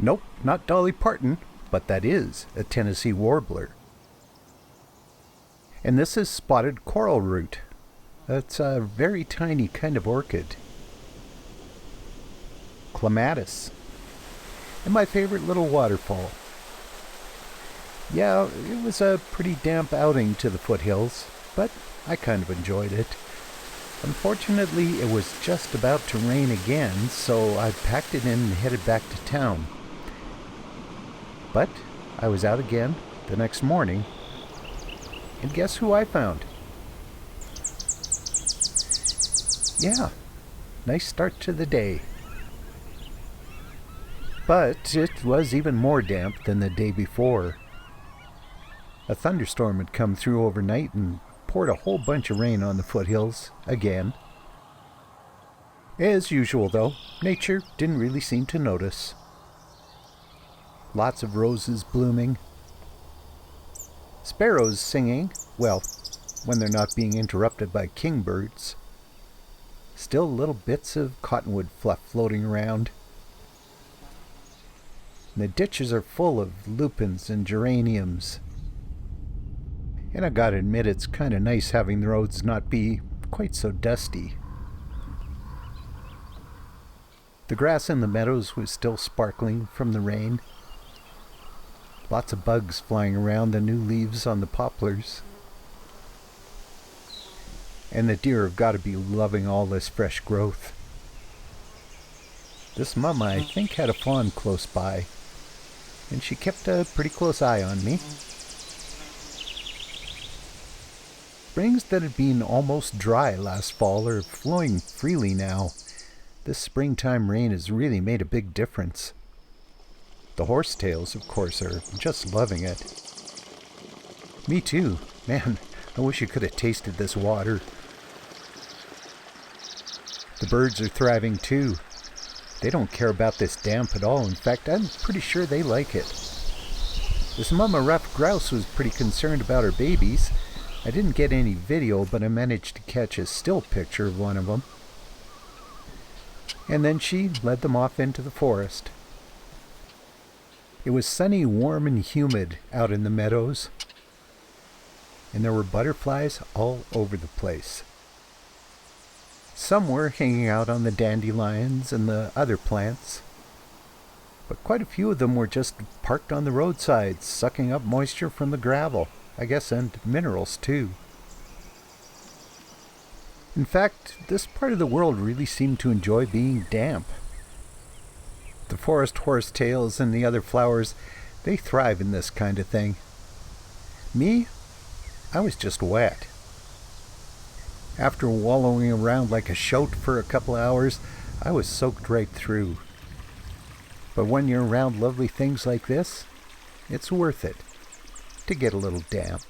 Nope, not Dolly Parton, but that is a Tennessee warbler. And this is spotted coral root. That's a very tiny kind of orchid. Clematis. And my favorite little waterfall. Yeah, it was a pretty damp outing to the foothills, but I kind of enjoyed it. Unfortunately, it was just about to rain again, so I packed it in and headed back to town. But I was out again the next morning, and guess who I found? Yeah, nice start to the day. But it was even more damp than the day before. A thunderstorm had come through overnight and poured a whole bunch of rain on the foothills again. As usual, though, nature didn't really seem to notice. Lots of roses blooming. Sparrows singing, well, when they're not being interrupted by kingbirds. Still little bits of cottonwood fluff floating around. And the ditches are full of lupins and geraniums. And I gotta admit, it's kind of nice having the roads not be quite so dusty. The grass in the meadows was still sparkling from the rain. Lots of bugs flying around the new leaves on the poplars. And the deer have got to be loving all this fresh growth. This mama, I think, had a fawn close by, and she kept a pretty close eye on me. Springs that had been almost dry last fall are flowing freely now. This springtime rain has really made a big difference. The horsetails, of course, are just loving it. Me too. Man, I wish you could have tasted this water. The birds are thriving too. They don't care about this damp at all. In fact, I'm pretty sure they like it. This mama ruffed grouse was pretty concerned about her babies. I didn't get any video, but I managed to catch a still picture of one of them. And then she led them off into the forest. It was sunny, warm, and humid out in the meadows, and there were butterflies all over the place. Some were hanging out on the dandelions and the other plants, but quite a few of them were just parked on the roadsides, sucking up moisture from the gravel, I guess, and minerals too. In fact, this part of the world really seemed to enjoy being damp. The forest horsetails and the other flowers, they thrive in this kind of thing. Me, I was just wet. After wallowing around like a shote for a couple of hours, I was soaked right through. But when you're around lovely things like this, it's worth it to get a little damp.